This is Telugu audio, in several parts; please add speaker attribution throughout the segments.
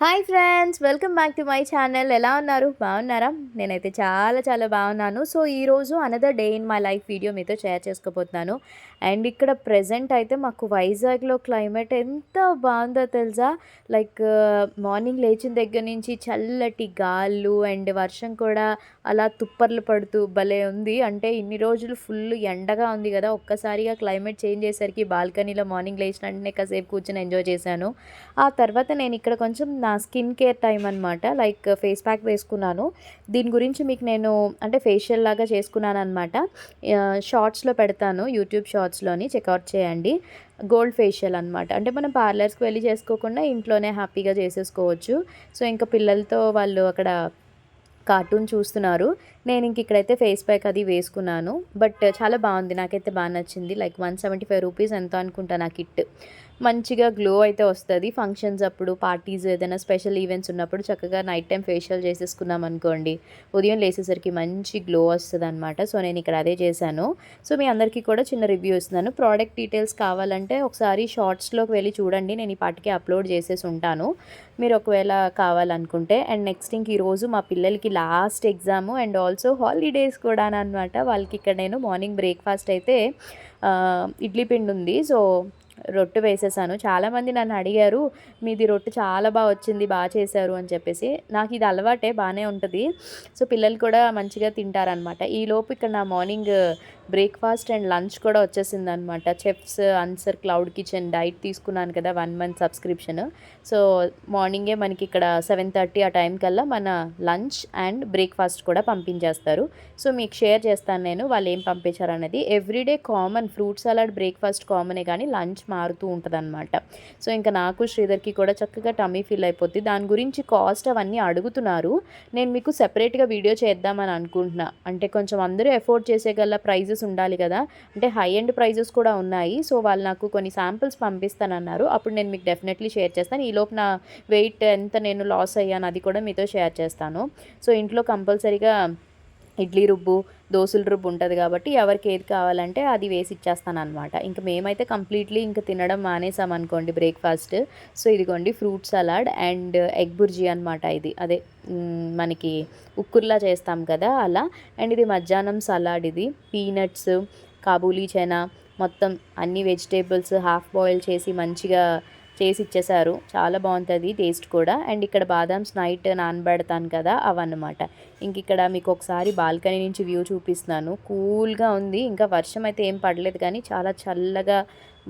Speaker 1: Hi friends, welcome back to my channel. ఎలా ఉన్నారు? బాగున్నారా? నేనైతే చాలా చాలా బాగున్నాను. సో ఈరోజు another day in my life video మీతో షేర్ చేసుకోబోతున్నాను. అండ్ ఇక్కడ ప్రెజెంట్ అయితే మాకు వైజాగ్లో క్లైమేట్ ఎంత బాగుందో తెలుసా. లైక్ మార్నింగ్ లేచిన దగ్గర నుంచి చల్లటి గాళ్ళు అండ్ వర్షం కూడా అలా తుప్పర్లు పడుతూ భలే ఉంది. అంటే ఇన్ని రోజులు ఫుల్ ఎండగా ఉంది కదా, ఒక్కసారిగా క్లైమేట్ చేంజ్ చేసేసరికి బాల్కనీలో మార్నింగ్ లేచిన వెంటనే కాసేపు కూర్చొని ఎంజాయ్ చేశాను. ఆ తర్వాత నేను ఇక్కడ కొంచెం నా స్కిన్ కేర్ టైం అనమాట. లైక్ ఫేస్ ప్యాక్ వేసుకున్నాను. దీని గురించి మీకు నేను అంటే ఫేషియల్ లాగా చేసుకున్నాను అనమాట. షార్ట్స్లో పెడతాను, యూట్యూబ్ షార్ట్స్లోని చెక్అవుట్ చేయండి. గోల్డ్ ఫేషియల్ అనమాట. అంటే మనం పార్లర్స్కి వెళ్ళి చేసుకోకుండా ఇంట్లోనే హ్యాపీగా చేసేసుకోవచ్చు. సో ఇంకా పిల్లలతో వాళ్ళు అక్కడ కార్టూన్ చూస్తున్నారు. నేను ఇంక ఇక్కడైతే ఫేస్ ప్యాక్ అది వేసుకున్నాను. బట్ చాలా బాగుంది, నాకైతే బాగా నచ్చింది. లైక్ 175 రూపీస్ ఎంతో అనుకుంటా నా కిట్. మంచిగా గ్లో అయితే వస్తుంది. ఫంక్షన్స్ అప్పుడు, పార్టీస్, ఏదైనా స్పెషల్ ఈవెంట్స్ ఉన్నప్పుడు చక్కగా నైట్ టైం ఫేషియల్ చేసేసుకున్నాం అనుకోండి, ఉదయం లేసేసరికి మంచి గ్లో వస్తుంది అనమాట. సో నేను ఇక్కడ అదే చేశాను. సో మీ అందరికీ కూడా చిన్న రివ్యూ ఇస్తున్నాను. ప్రోడక్ట్ డీటెయిల్స్ కావాలంటే ఒకసారి షార్ట్స్లోకి వెళ్ళి చూడండి, నేను ఈ పాటికి అప్లోడ్ చేసేసి ఉంటాను మీరు ఒకవేళ కావాలనుకుంటే. అండ్ నెక్స్ట్ ఇంక ఈరోజు మా పిల్లలకి last exam and also holidays కూడా అనమాట. వాళ్ళకి ఇక్కడ నేను మార్నింగ్ బ్రేక్ఫాస్ట్ అయితే ఇడ్లీ పిండి ఉంది, సో రొట్టె వేసేసాను. చాలామంది నన్ను అడిగారు, మీది రొట్టె చాలా బాగా వచ్చింది, బాగా చేశారు అని చెప్పేసి. నాకు ఇది అలవాటే, బాగానే ఉంటుంది. సో పిల్లలు కూడా మంచిగా తింటారనమాట. ఈలోపు ఇక్కడ నా మార్నింగ్ బ్రేక్ఫాస్ట్ అండ్ లంచ్ కూడా వచ్చేసిందనమాట. Chefs answer cloud kitchen diet తీసుకున్నాను కదా, 1 మంత్ సబ్స్క్రిప్షన్. సో మార్నింగే మనకి ఇక్కడ 7:30 ఆ టైం కల్లా మన లంచ్ అండ్ బ్రేక్ఫాస్ట్ కూడా పంపించేస్తారు. సో మీకు షేర్ చేస్తాను నేను వాళ్ళు ఏం పంపించారు అనేది. Everyday common fruit salad breakfast కామనే, కానీ లంచ్ మారుతూ ఉంటుంది అనమాట. సో ఇంకా నాకు శ్రీధర్కి కూడా చక్కగా టమ్మీ ఫిల్ అయిపోద్ది. దాని గురించి కాస్ట్ అవన్నీ అడుగుతున్నారు. నేను మీకు సెపరేట్గా వీడియో చేద్దామని అనుకుంటున్నా. అంటే కొంచెం అందరూ ఎఫోర్డ్ చేసేగల ప్రైజెస్ ఉండాలి కదా, అంటే హై ఎండ్ ప్రైజెస్ కూడా ఉన్నాయి. సో వాళ్ళు నాకు కొన్ని శాంపిల్స్ పంపిస్తానన్నారు. అప్పుడు నేను మీకు డెఫినెట్లీ షేర్ చేస్తాను. ఈలోపు నా వెయిట్ ఎంత నేను లాస్ అయ్యాను అది కూడా మీతో షేర్ చేస్తాను. సో ఇంట్లో కంపల్సరీగా ఇడ్లీ రుబ్బు, దోశల రుబ్బు ఉంటుంది కాబట్టి ఎవరికి ఏది కావాలంటే అది వేసి ఇచ్చేస్తాను అనమాట. ఇంక మేమైతే కంప్లీట్లీ ఇంక తినడం మానేసామనుకోండి బ్రేక్ఫాస్ట్. సో ఇదిగోండి fruit salad and egg bhurji అనమాట. ఇది అదే మనకి ఉక్కుర్లా చేస్తాం కదా అలా. అండ్ ఇది మధ్యాహ్నం సలాడ్. ఇది పీనట్స్, కాబూలీ చనా, మొత్తం అన్ని వెజిటేబుల్స్ హాఫ్ బాయిల్ చేసి మంచిగా చేసి ఇచ్చేసారు. చాలా బాగుంటుంది టేస్ట్ కూడా. అండ్ ఇక్కడ బాదామ్స్ నైట్ నానబెడతాను కదా, అవన్నమాట. ఇంక ఇక్కడ మీకు ఒకసారి బాల్కనీ నుంచి వ్యూ చూపిస్తున్నాను. కూల్గా ఉంది, ఇంకా వర్షం అయితే ఏం పడలేదు కానీ చాలా చల్లగా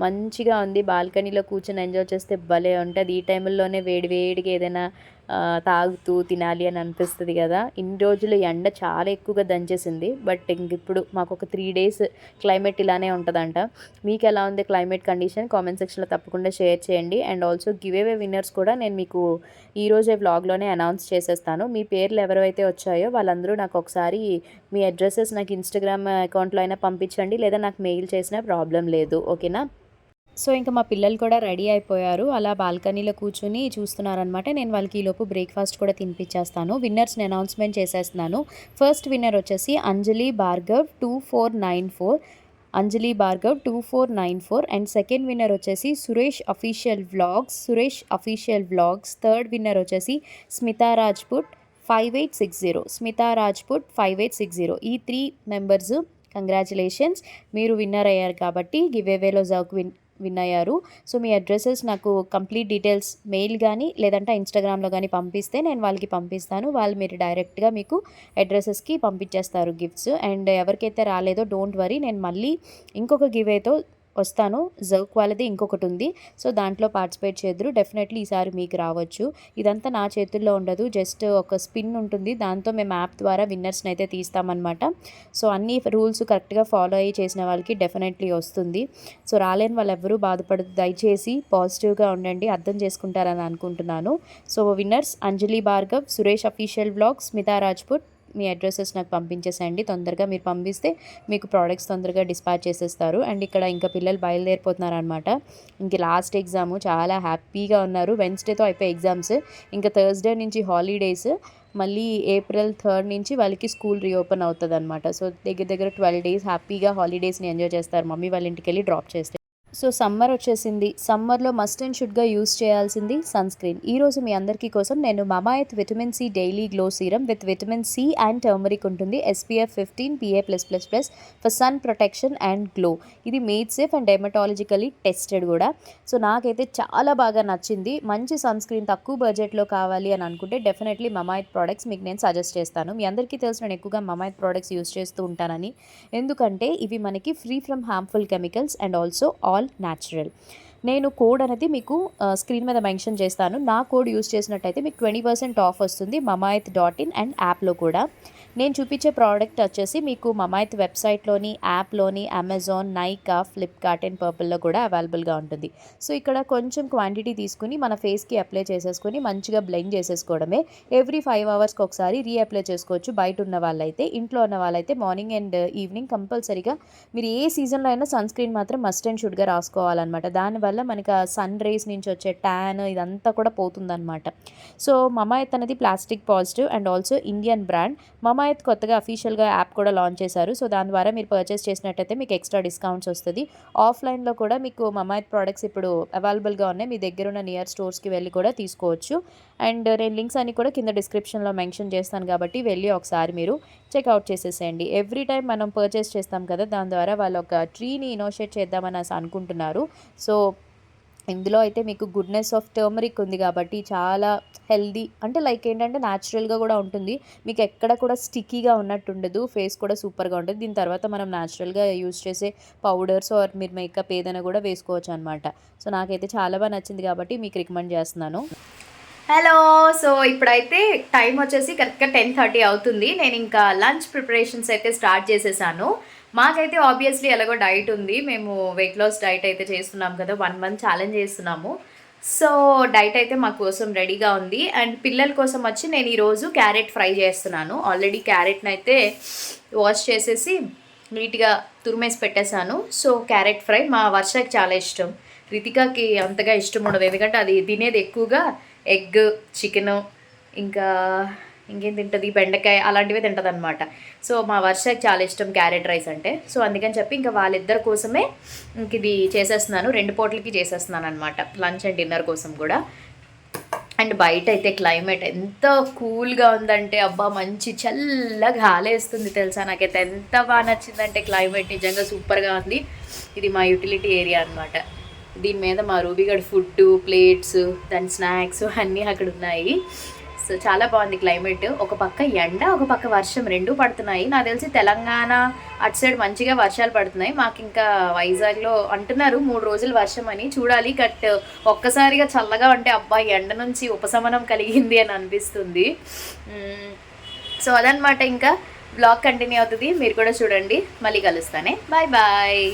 Speaker 1: మంచిగా ఉంది. బాల్కనీలో కూర్చొని ఎంజాయ్ చేస్తే భలే ఉంటుంది. ఈ టైంలోనే వేడివేడిగా ఏదైనా తాగుతూ తినాలి అని అనిపిస్తుంది కదా. ఇన్ని రోజులు ఎండ చాలా ఎక్కువగా దంచేసింది. బట్ ఇంక ఇప్పుడు మాకు ఒక 3 డేస్ క్లైమేట్ ఇలానే ఉంటుందంట. మీకు ఎలా ఉంది క్లైమేట్ కండిషన్? కామెంట్ సెక్షన్లో తప్పకుండా షేర్ చేయండి. And also give away winners కూడా నేను మీకు ఈరోజే వ్లాగ్లోనే అనౌన్స్ చేసేస్తాను. మీ పేర్లు ఎవరైతే వచ్చాయో వాళ్ళందరూ నాకు ఒకసారి మీ అడ్రసెస్ నాకు ఇన్స్టాగ్రామ్ అకౌంట్లో అయినా పంపించండి, లేదా నాకు మెయిల్ చేసినా ప్రాబ్లం లేదు, ఓకేనా? సో ఇంకా మా పిల్లలు కూడా రెడీ అయిపోయారు. అలా బాల్కనీలో కూర్చొని చూస్తున్నారనమాట. నేను వాళ్ళకి ఈలోపు బ్రేక్ఫాస్ట్ కూడా తినిపించేస్తాను. విన్నర్స్ని అనౌన్స్మెంట్ చేసేస్తున్నాను. ఫస్ట్ విన్నర్ వచ్చేసి అంజలి భార్గవ్ 2494. అంజలి భార్గవ్ 2494. అండ్ సెకండ్ విన్నర్ వచ్చేసి Suresh official vlogs. Third winner వచ్చేసి స్మితా రాజ్పుట్ 5860. స్మితా రాజ్పుట్ 5860. ఈ 3 మెంబర్స్ కంగ్రాచులేషన్స్, మీరు విన్నర్ అయ్యారు కాబట్టి గివ్ అవేలో విన్ అయ్యారు. సో మీ అడ్రసెస్ నాకు కంప్లీట్ డీటెయిల్స్ మెయిల్ కానీ లేదంటే ఇన్స్టాగ్రామ్లో కానీ పంపిస్తే నేను వాళ్ళకి పంపిస్తాను. వాళ్ళు మీరు డైరెక్ట్గా మీకు అడ్రసెస్కి పంపించేస్తారు గిఫ్ట్స్. అండ్ ఎవరికైతే రాలేదో డోంట్ వరీ, నేను మళ్ళీ ఇంకొక గివేతో వస్తాను. జర్క్ వాళ్ళది ఇంకొకటి ఉంది. సో దాంట్లో పార్టిసిపేట్ చేద్దరు. డెఫినెట్లీ ఈసారి మీకు రావచ్చు. ఇదంతా నా చేతుల్లో ఉండదు, జస్ట్ ఒక స్పిన్ ఉంటుంది, దాంతో మేము యాప్ ద్వారా విన్నర్స్ని అయితే తీస్తామన్నమాట. సో అన్ని రూల్స్ కరెక్ట్గా ఫాలో అయ్యి చేసిన వాళ్ళకి డెఫినెట్లీ వస్తుంది. సో రాలేని వాళ్ళు ఎవరూ బాధపడదు, దయచేసి పాజిటివ్గా ఉండండి, అర్థం చేసుకుంటారని అనుకుంటున్నాను. సో విన్నర్స్ అంజలి భార్గవ్, సురేష్ అఫీషియల్ వ్లాగ్స్, స్మితా రాజ్పుట్. మీ అడ్రసెస్ నాకు పంపించేసేయండి. తొందరగా మీరు పంపిస్తే మీకు ప్రోడక్ట్స్ తొందరగా డిస్పాచ్ చేసేస్తారు. అండ్ ఇక్కడ ఇంకా పిల్లలు బయలుదేరిపోతున్నారు అనమాట. ఇంక లాస్ట్ ఎగ్జాము చాలా హ్యాపీగా ఉన్నారు. వెన్స్డేతో అయిపోయి ఎగ్జామ్స్, ఇంకా థర్స్డే నుంచి హాలిడేస్. మళ్ళీ April 3 నుంచి వాళ్ళకి స్కూల్ రీఓపెన్ అవుతుంది అనమాట. సో దగ్గర దగ్గర 12 డేస్ హ్యాపీగా హాలిడేస్ని ఎంజాయ్ చేస్తారు. మమ్మీ వాళ్ళ ఇంటికి వెళ్ళి డ్రాప్ చేస్తే. సో సమ్మర్ వచ్చేసింది. సమ్మర్‌లో మస్ట్ అండ్ షుడ్‌గా యూజ్ చేయాల్సింది సన్‌స్క్రీన్. ఈరోజు మీ అందరికీ కోసం నేను Mamaearth vitamin C daily glow serum with vitamin C and turmeric ఉంటుంది. SPF 15 PA+++ for sun protection and glow. ఇది made safe and dermatologically tested కూడా. సో నాకైతే చాలా బాగా నచ్చింది. మంచి సన్‌స్క్రీన్ తక్కువ బడ్జెట్‌లో కావాలి అని అనుకుంటే డెఫినెట్లీ మమాఎర్త్ ప్రొడక్ట్స్ మీకు నేను సజెస్ట్ చేస్తాను. మీ అందరికీ తెలుసు నేను ఎక్కువగా మమాఎర్త్ ప్రొడక్ట్స్ యూజ్ చేస్తూ ఉంటానని. ఎందుకంటే ఇవి మనకి free from harmful chemicals and also all natural. నేను కోడ్ అనేది మీకు స్క్రీన్ మీద మెన్షన్ చేస్తాను. నా కోడ్ యూస్ చేసినట్టయితే మీకు 20% ఆఫ్ వస్తుంది mamaearth.in అండ్ యాప్లో కూడా. నేను చూపించే ప్రోడక్ట్ వచ్చేసి మీకు మమాఎర్త్ వెబ్సైట్లోని, యాప్లోని, అమెజాన్, నైకా, ఫ్లిప్కార్ట్ అండ్ పర్పుల్లో కూడా అవైలబుల్గా ఉంటుంది. సో ఇక్కడ కొంచెం క్వాంటిటీ తీసుకుని మన ఫేస్కి అప్లై చేసేసుకొని మంచిగా బ్లెండ్ చేసేసుకోవడమే. ఎవ్రీ 5 అవర్స్కి ఒకసారి రీఅప్లై చేసుకోవచ్చు బయట ఉన్న వాళ్ళైతే. ఇంట్లో ఉన్న వాళ్ళైతే మార్నింగ్ అండ్ ఈవినింగ్ కంపల్సరీగా మీరు ఏ సీజన్లో అయినా సన్ స్క్రీన్ మాత్రం మస్ట్ అండ్ షుడ్గా రాసుకోవాలన్నమాట. దానివల్ల మనకి ఆ సన్ రేస్ నుంచి వచ్చే ట్యాన్ ఇదంతా కూడా పోతుందన్నమాట. సో మమాఎర్త్ అనేది plastic positive and also Indian brand. Mamaearth కొత్తగా అఫీషియల్గా యాప్ కూడా లాంచ్ చేశారు. సో దాని ద్వారా మీరు పర్చేస్ చేసినట్టయితే మీకు ఎక్స్ట్రా డిస్కౌంట్స్ వస్తుంది. ఆఫ్లైన్లో కూడా మీకు మమాఎర్త్ ప్రోడక్ట్స్ ఇప్పుడు అవైలబుల్గా ఉన్నాయి. మీ దగ్గర ఉన్న నియర్ స్టోర్స్కి వెళ్ళి కూడా తీసుకోవచ్చు. అండ్ నేను లింక్స్ అన్ని కూడా కింద డిస్క్రిప్షన్లో మెన్షన్ చేస్తాను కాబట్టి వెళ్ళి ఒకసారి మీరు చెక్అవుట్ చేసేసేయండి. ఎవ్రీ టైం మనం పర్చేస్ చేస్తాం కదా, దాని ద్వారా వాళ్ళు ఒక ట్రీని ఇనోషియేట్ చేద్దామని అనుకుంటున్నారు. సో ఇందులో అయితే మీకు గుడ్నెస్ ఆఫ్ టర్మరిక్ ఉంది కాబట్టి చాలా హెల్దీ, అంటే లైక్ ఏంటంటే న్యాచురల్గా కూడా ఉంటుంది. మీకు ఎక్కడ కూడా స్టిక్కీగా ఉన్నట్టు ఉండదు. ఫేస్ కూడా సూపర్గా ఉంటుంది. దీని తర్వాత మనం న్యాచురల్గా యూజ్ చేసే పౌడర్స్ ఆర్ మీరు మేకప్ ఏదైనా కూడా వేసుకోవచ్చు అనమాట. సో నాకైతే చాలా బాగా నచ్చింది కాబట్టి మీకు రికమెండ్ చేస్తున్నాను. హలో, సో ఇప్పుడైతే టైం వచ్చేసి కరెక్ట్గా 10:30 అవుతుంది. నేను ఇంకా లంచ్ ప్రిపరేషన్స్ అయితే స్టార్ట్ చేసేసాను. మాకైతే ఆబ్వియస్లీ ఎలాగో డైట్ ఉంది. మేము వెయిట్ లాస్ డైట్ అయితే చేస్తున్నాం కదా, 1 మంత్ ఛాలెంజ్ చేస్తున్నాము. సో డైట్ అయితే మా కోసం రెడీగా ఉంది. అండ్ పిల్లల కోసం వచ్చి నేను ఈరోజు క్యారెట్ ఫ్రై చేస్తున్నాను. ఆల్రెడీ క్యారెట్ని అయితే వాష్ చేసేసి నీట్గా తురిమేసి పెట్టేశాను. సో క్యారెట్ ఫ్రై మా వర్షకి చాలా ఇష్టం. రితికాకి అంతగా ఇష్టం ఉండదు, ఎందుకంటే అది తినేది ఎక్కువగా ఎగ్, చికెను, ఇంకా ఇంకేం తింటుంది, బెండకాయ అలాంటివే తింటుంది అనమాట. సో మా వర్షకి చాలా ఇష్టం క్యారెట్ రైస్ అంటే. సో అందుకని చెప్పి ఇంకా వాళ్ళిద్దరి కోసమే ఇంక ఇది చేసేస్తున్నాను. 2 పూటలకి చేసేస్తున్నాను అనమాట, లంచ్ అండ్ డిన్నర్ కోసం కూడా. అండ్ బయట అయితే క్లైమేట్ ఎంత కూల్గా ఉందంటే అబ్బా, మంచి చల్లగా గాలేస్తుంది తెలుసా. నాకైతే ఎంత బాగా నచ్చిందంటే క్లైమేట్ నిజంగా సూపర్గా ఉంది. ఇది మా యూటిలిటీ ఏరియా అనమాట. దీని మీద మా రూబీగడ్ ఫుడ్, ప్లేట్స్, దాని స్నాక్స్ అన్నీ అక్కడ ఉన్నాయి. సో చాలా బాగుంది క్లైమేట్. ఒక పక్క ఎండ, ఒక పక్క వర్షం, 2 పడుతున్నాయి. నాకు తెలిసి తెలంగాణ అటు సైడ్ మంచిగా వర్షాలు పడుతున్నాయి. మాకు ఇంకా వైజాగ్లో అంటున్నారు 3 రోజులు వర్షం అని. చూడాలి. కట్ ఒక్కసారిగా చల్లగా ఉంటే అబ్బా, ఎండ నుంచి ఉపశమనం కలిగింది అని అనిపిస్తుంది. సో అదనమాట, ఇంకా బ్లాగ్ కంటిన్యూ అవుతుంది. మీరు కూడా చూడండి. మళ్ళీ కలుస్తానే. Bye bye.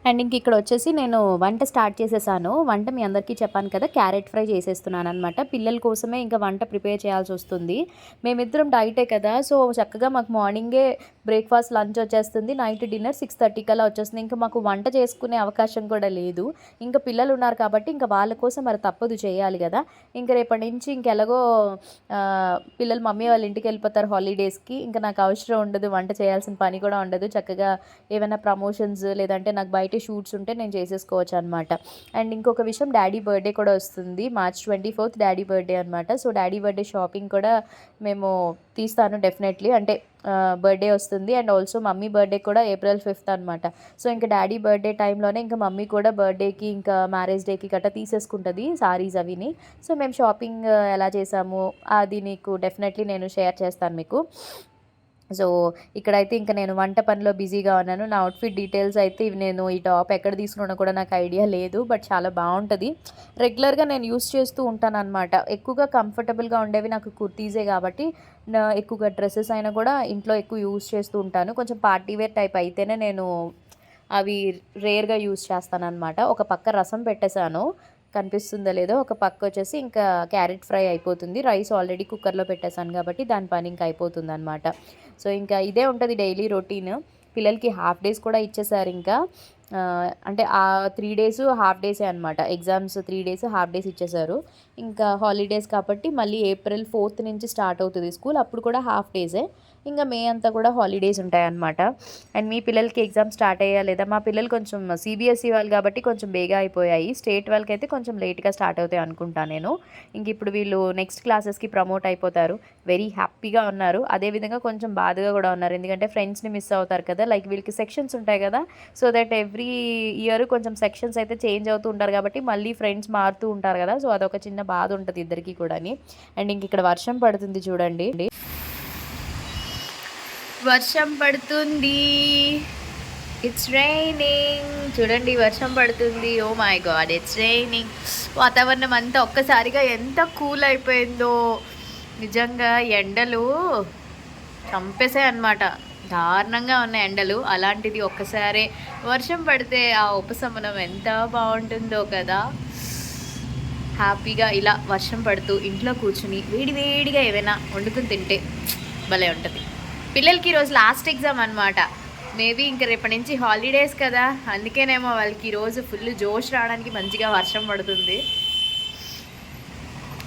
Speaker 1: అండ్ ఇంక ఇక్కడ వచ్చేసి నేను వంట స్టార్ట్ చేసేసాను. వంట మీ అందరికీ చెప్పాను కదా, క్యారెట్ ఫ్రై చేసేస్తున్నాను అనమాట. పిల్లల కోసమే ఇంకా వంట ప్రిపేర్ చేయాల్సి వస్తుంది. మేమిద్దరం డైటే కదా, సో చక్కగా మాకు మార్నింగే బ్రేక్ఫాస్ట్, లంచ్ వచ్చేస్తుంది. నైట్ డిన్నర్ 6:30 కల్లా వచ్చేస్తుంది. ఇంకా మాకు వంట చేసుకునే అవకాశం కూడా లేదు. ఇంకా పిల్లలు ఉన్నారు కాబట్టి ఇంకా వాళ్ళ కోసం మరి తప్పదు, చేయాలి కదా. ఇంకా రేపటి నుంచి ఇంకెలాగో పిల్లలు మమ్మీ వాళ్ళ ఇంటికి వెళ్ళిపోతారు హాలిడేస్కి. ఇంకా నాకు అవసరం ఉండదు, వంట చేయాల్సిన పని కూడా ఉండదు. చక్కగా ఏమైనా ప్రమోషన్స్ లేదంటే నాకు బయట షూట్స్ ఉంటే నేను చేసేసుకోవచ్చు అనమాట. అండ్ ఇంకొక విషయం, డాడీ బర్త్డే కూడా వస్తుంది. March 24th డాడీ బర్త్డే అనమాట. సో డాడీ బర్త్డే షాపింగ్ కూడా మేము తీస్తాను డెఫినెట్లీ. అంటే బర్త్డే వస్తుంది. అండ్ ఆల్సో మమ్మీ బర్త్డే కూడా April 5th అనమాట. సో ఇంకా డాడీ బర్త్డే టైంలోనే ఇంకా మమ్మీ కూడా బర్త్డేకి ఇంకా మ్యారేజ్ డేకి గట్రా తీసేసుకుంటుంది సారీస్ అవిని. సో మేము షాపింగ్ ఎలా చేసాము అది నీకు డెఫినెట్లీ నేను షేర్ చేస్తాను మీకు. సో ఇక్కడైతే ఇంకా నేను వంట పనిలో బిజీగా ఉన్నాను. నా అవుట్ఫిట్ డీటెయిల్స్ అయితే ఇవి, నేను ఈ టాప్ ఎక్కడ తీసుకున్నా కూడా నాకు ఐడియా లేదు, బట్ చాలా బాగుంటుంది. రెగ్యులర్గా నేను యూస్ చేస్తూ ఉంటాను అనమాట. ఎక్కువగా కంఫర్టబుల్గా ఉండేవి నాకు కుర్తీసే కాబట్టి ఎక్కువగా డ్రెస్సెస్ అయినా కూడా ఇంట్లో ఎక్కువ యూస్ చేస్తూ ఉంటాను. కొంచెం పార్టీ వేర్ టైప్ అయితేనే నేను అవి రేర్గా యూస్ చేస్తాను అనమాట. ఒక పక్క రసం పెట్టేశాను, కనిపిస్తుందో లేదో. ఒక పక్క వచ్చేసి ఇంకా క్యారెట్ ఫ్రై అయిపోతుంది. రైస్ ఆల్రెడీ కుక్కర్లో పెట్టేశాను కాబట్టి దాని పని ఇంకా అయిపోతుంది అనమాట. సో ఇంకా ఇదే ఉంటుంది డైలీ రొటీన్. పిల్లలకి హాఫ్ డేస్ కూడా ఇచ్చేసారు ఇంకా. అంటే ఆ 3 డేస్ హాఫ్ డేసే అనమాట. ఎగ్జామ్స్ 3 డేస్ హాఫ్ డేస్ ఇచ్చేశారు. ఇంకా హాలిడేస్ కాబట్టి మళ్ళీ ఏప్రిల్ 4th నుంచి స్టార్ట్ అవుతది స్కూల్. అప్పుడు కూడా హాఫ్ డేసే. ఇంక మే అంతా కూడా హాలిడేస్ ఉంటాయన్నమాట. అండ్ మీ పిల్లలకి ఎగ్జామ్స్ స్టార్ట్ అయ్యాయా లేదా? మా పిల్లలు కొంచెం సీబీఎస్ఈ వాళ్ళు కాబట్టి కొంచెం బేగా అయిపోయాయి. స్టేట్ వాళ్ళకైతే కొంచెం లేట్‌గా స్టార్ట్ అవుతాయి అనుకుంటా నేను. ఇంక ఇప్పుడు వీళ్ళు నెక్స్ట్ క్లాసెస్‌కి ప్రమోట్ అయిపోతారు. వెరీ హ్యాపీగా ఉన్నారు. అదేవిధంగా కొంచెం బాధగా కూడా ఉన్నారు. ఎందుకంటే ఫ్రెండ్స్‌ని మిస్ అవుతారు కదా! లైక్ వీళ్ళకి సెక్షన్స్ ఉంటాయి కదా! సో దట్ ఎవ్రీ ఇయర్ కొంచెం సెక్షన్స్ అయితే చేంజ్ అవుతూ ఉంటారు కాబట్టి మళ్ళీ ఫ్రెండ్స్ మారుతూ ఉంటారు కదా! సో అదొక చిన్న బాధ ఉంటది ఇద్దరికీ కూడాని. అండ్ ఇంక ఇక్కడ వర్షం పడుతుంది చూడండి. వర్షం పడుతుంది. It's raining. చూడండి వర్షం పడుతుంది. Oh my God it's raining. వాతావరణం అంతా ఒక్కసారిగా ఎంత కూల్ అయిపోయిందో. నిజంగా ఎండలు చంపేసాయి అన్నమాట. దారుణంగా ఉన్నాయి ఎండలు. అలాంటిది ఒక్కసారే వర్షం పడితే ఆ ఉపశమనం ఎంత బాగుంటుందో కదా. హ్యాపీగా ఇలా వర్షం పడుతూ ఇంట్లో కూర్చుని వేడి వేడిగా ఏమైనా వండుకుని తింటే భలే ఉంటుంది. పిల్లలకి ఈరోజు లాస్ట్ ఎగ్జామ్ అనమాట. మేబీ ఇంక రేపటి నుంచి హాలిడేస్ కదా, అందుకేనేమో వాళ్ళకి ఈరోజు ఫుల్ జోష్ రావడానికి మంచిగా వర్షం పడుతుంది.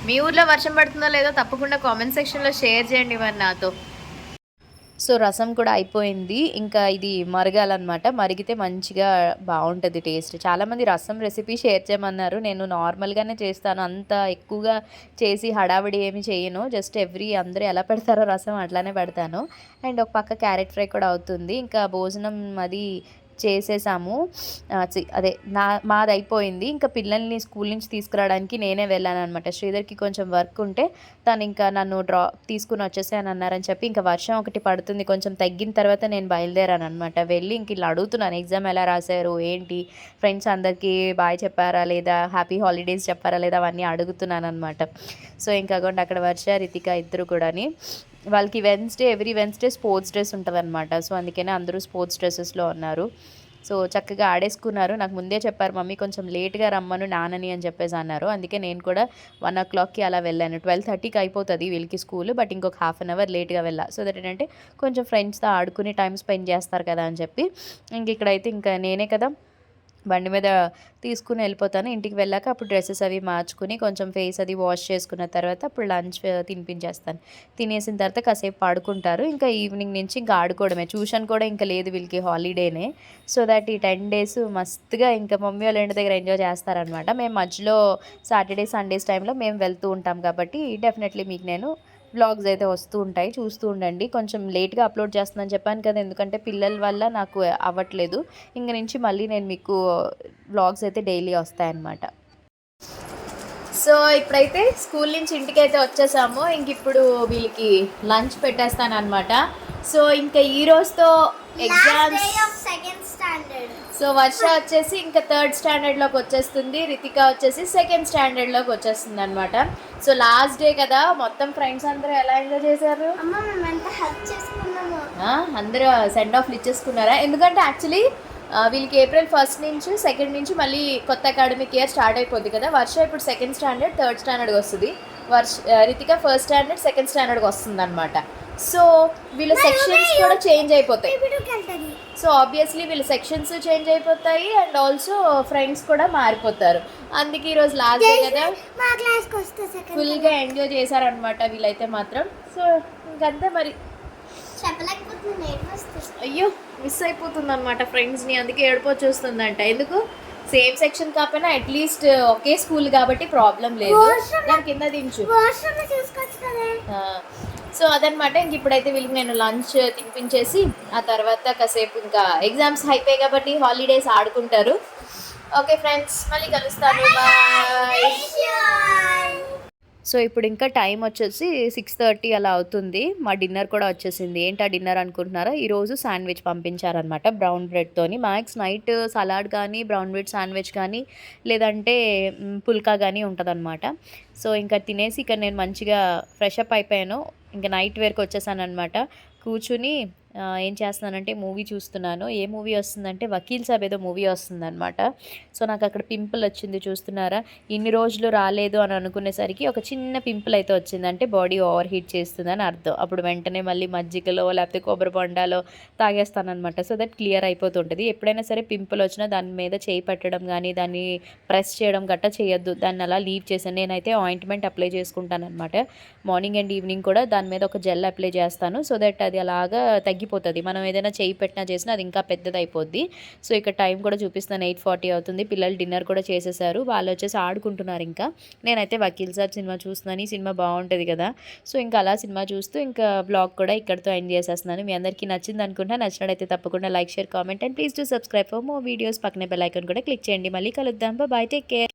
Speaker 1: మీ ఊర్లో వర్షం పడుతుందో లేదో తప్పకుండా కామెంట్ సెక్షన్లో షేర్ చేయండి మరి నాతో. సో రసం కూడా అయిపోయింది. ఇంకా ఇది మరగాలన్నమాట. మరిగితే మంచిగా బాగుంటుంది టేస్ట్. చాలామంది రసం రెసిపీ షేర్ చేయమన్నారు. నేను నార్మల్గానే చేస్తాను. అంత ఎక్కువగా చేసి హడావిడి ఏమి చేయను. జస్ట్ అందరూ ఎలా పెడతారో రసం అట్లానే పెడతాను. అండ్ ఒక పక్క క్యారెట్ ఫ్రై కూడా అవుతుంది. ఇంకా భోజనం అది చేసేసాము. అదే మాది అయిపోయింది. ఇంకా పిల్లల్ని స్కూల్ నుంచి తీసుకురావడానికి నేనే వెళ్ళాననమాట. శ్రీధర్‌కి కొంచెం వర్క్ ఉంటే తను ఇంకా నన్ను తీసుకుని వచ్చేసేయని అన్నారని చెప్పి ఇంకా వర్షం ఒకటి పడుతుంది. కొంచెం తగ్గిన తర్వాత నేను బయలుదేరాననమాట. వెళ్ళి ఇంక ఇలా అడుగుతున్నాను ఎగ్జామ్ ఎలా రాశారు? ఏంటి? ఫ్రెండ్స్ అందరికీ బాయ్ చెప్పారా లేదా? హ్యాపీ హాలిడేస్ చెప్పారా లేదా? అవన్నీ అడుగుతున్నాననమాట. సో ఇంకా అగోండి అక్కడ వర్ష, రితిక ఇద్దరు కూడాని వాళ్ళకి ఎవ్రీ వెన్స్‌డే స్పోర్ట్స్ డ్రెస్ ఉంటదనమాట. సో అందుకనే అందరూ స్పోర్ట్స్ డ్రెసెస్‌లో ఉన్నారు. సో చక్కగా ఆడేసుకున్నారు. నాకు ముందే చెప్పారు మమ్మీ కొంచెం లేట్‌గా రమ్మను నాన్నని అని చెప్పేసి అన్నారు. అందుకే నేను కూడా 1:00కి అలా వెళ్ళాను. 12:30కి అయిపోతది వీళ్ళకి స్కూల్. బట్ ఇంకొక హాఫ్ అన్ అవర్ లేట్‌గా వెళ్ళా. సో దట్ ఏంటంటే కొంచెం ఫ్రెండ్స్‌తో ఆడుకుని టైమ్ స్పెండ్ చేస్తారు కదా అని చెప్పి. ఇక్కడైతే ఇంకా నేనే కదా బండి మీద తీసుకుని వెళ్ళిపోతాను. ఇంటికి వెళ్ళాక అప్పుడు డ్రెస్సెస్ అవి మార్చుకుని కొంచెం ఫేస్ అది వాష్ చేసుకున్న తర్వాత అప్పుడు లంచ్ తినిపించేస్తాను. తినేసిన తర్వాత కాసేపు పడుకుంటారు. ఇంకా ఈవినింగ్ నుంచి ఇంకా ఆడుకోవడమే. ట్యూషన్ కూడా ఇంకా లేదు వీళ్ళకి హాలిడేనే. సో దట్ ఈ 10 డేస్ మస్తుగా ఇంకా మమ్మీ వాళ్ళ ఇంటి దగ్గర ఎంజాయ్ చేస్తారనమాట. మేము మధ్యలో సాటర్డే సండేస్ టైంలో మేము వెళ్తూ ఉంటాం కాబట్టి డెఫినెట్లీ మీకు నేను వ్లాగ్స్ అయితే వస్తూ ఉంటాయి, చూస్తూ ఉండండి. కొంచెం లేట్గా అప్లోడ్ చేస్తున్నాను చెప్పాను కదా, ఎందుకంటే పిల్లల వల్ల నాకు అవ్వట్లేదు. ఇంక నుంచి మళ్ళీ నేను మీకు వ్లాగ్స్ అయితే డైలీ వస్తాయన్నమాట. సో ఇప్పుడైతే స్కూల్ నుంచి ఇంటికి అయితే వచ్చేసాము. ఇంక ఇప్పుడు వీళ్ళకి లంచ్ పెట్టేస్తాను అనమాట. సో ఇంకా ఈ రోజుతో ఎగ్జామ్స్. సో వర్ష వచ్చేసి ఇంకా 3rd స్టాండర్డ్లోకి వచ్చేస్తుంది. రితిక వచ్చేసి 2nd స్టాండర్డ్లోకి వచ్చేస్తుంది అనమాట. సో లాస్ట్ డే కదా, మొత్తం ఫ్రెండ్స్ అందరూ ఎలా ఎంజాయ్ చేశారు? అందరూ సెండ్ ఆఫ్లు ఇచ్చేసుకున్నారా? ఎందుకంటే యాక్చువల్లీ వీళ్ళకి ఏప్రిల్ 1st నుంచి 2nd నుంచి మళ్ళీ కొత్త అకాడమిక్ ఇయర్ స్టార్ట్ అయిపోద్ది కదా. వర్ష ఇప్పుడు 2nd స్టాండర్డ్ 3rd స్టాండర్డ్కి వస్తుంది. రితిక 1st స్టాండర్డ్ 2nd స్టాండర్డ్కి వస్తుంది అనమాట. సో వీళ్ళ సెక్షన్స్ కూడా చేంజ్ అయిపోతాయి. సో ఆబ్వియస్లీ వీళ్ళ సెక్షన్స్ చేంజ్ అయిపోతాయి అండ్ ఆల్సో ఫ్రెండ్స్ కూడా మారిపోతారు. అందుకే ఈరోజు లాస్ట్ డే కదా ఫుల్గా ఎంజాయ్ చేశారనమాట వీళ్ళైతే మాత్రం. సో ఇంకంతే మరి. అయ్యో మిస్ అయిపోతుంది అనమాట ఫ్రెండ్స్ని, అందుకే ఏడుపు వచ్చేస్తుందంట. ఎందుకు సేమ్ సెక్షన్ కాకపోయినా అట్లీస్ట్ ఒకే స్కూల్ కాబట్టి ప్రాబ్లం లేదు. దాని కింద దించు. సో అదనమాట. ఇంక ఇప్పుడైతే వీళ్ళకి నేను లంచ్ తినిపించేసి ఆ తర్వాత కాసేపు ఇంకా ఎగ్జామ్స్ అయిపోయాయి కాబట్టి హాలిడేస్ ఆడుకుంటారు. ఓకే ఫ్రెండ్స్, మళ్ళీ కలుస్తాను. బాయ్. సో ఇప్పుడు ఇంకా టైం వచ్చేసి 6:30 అలా అవుతుంది. మా డిన్నర్ కూడా వచ్చేసింది. ఏంటి ఆ డిన్నర్ అనుకుంటున్నారా? ఈరోజు శాండ్విచ్ పంపించారనమాట బ్రౌన్ బ్రెడ్తోని. మ్యాక్స్ నైట్ సలాడ్ కానీ బ్రౌన్ బ్రెడ్ శాండ్విచ్ కానీ లేదంటే పుల్కా కానీ ఉంటుందన్నమాట. సో ఇంకా తినేసి ఇక్కడ నేను మంచిగా ఫ్రెష్ అప్ అయిపోయాను. ఇంకా నైట్ వేర్కి వచ్చేసాను అనమాట. కూర్చుని ఏం చేస్తున్నానంటే మూవీ చూస్తున్నాను. ఏ మూవీ వస్తుందంటే 'వకీల్ సాబ్' ఏదో మూవీ వస్తుందనమాట. సో, నాకక్కడ పింపుల్ వచ్చింది చూస్తున్నారా? ఇన్ని రోజులు రాలేదు అని అనుకునేసరికి ఒక చిన్న పింపుల్ అయితే వచ్చింది. అంటే బాడీ ఓవర్ హీట్ చేస్తుందని అర్థం. అప్పుడు వెంటనే మళ్ళీ మజ్జిగలో లేకపోతే కొబ్బరి బొండాలో తాగేస్తాననమాట. సో దట్ క్లియర్ అయిపోతుంటది. ఎప్పుడైనా సరే పింపుల్ వచ్చినా దాని మీద చేయి పెట్టడం గానీ, దాన్ని ప్రెస్ చేయడం గట్టా చేయొద్దు. దాన్ని అలా లీవ్ చేశాను. నేనైతే ఆయింట్‌మెంట్ అప్లై చేసుకుంటాననమాట. మార్నింగ్ అండ్ ఈవినింగ్ కూడా దాని మీద ఒక జెల్ అప్లై చేస్తాను. సో దట్ అది అలాగా తగ్గిపోతది. మనం ఏదైనా చేయి పెట్టినా చేసినా అది ఇంకా పెద్దదయిపోద్ది. సో ఇక్కడ టైం కూడా చూపిస్తున్నాను 8:40 అవుతుంది. పిల్లలు డిన్నర్ కూడా చేసేసారు. వాళ్ళొచ్చేసి ఆడుకుంటున్నారింకా. నేనైతే 'వకీల్ సాబ్' సినిమా చూస్తున్నాను. ఈ సినిమా బావుంటది కదా! సో ఇంకా అలా సినిమా చూస్తూ ఇంకా వ్లాగ్ కూడా ఇక్కడితో ఎండ్ చేసేస్తున్నాను. మీ అందరికీ నచ్చిందనుకుంటున్నా. నచ్చినట్టయితే తప్పకుండా like, share, comment and please do subscribe for more videos. పక్కనే బెల్ ఐకాన్ కూడా క్లిక్ చేయండి. మళ్ళీ కలుద్దాం. బాయ్. Take care.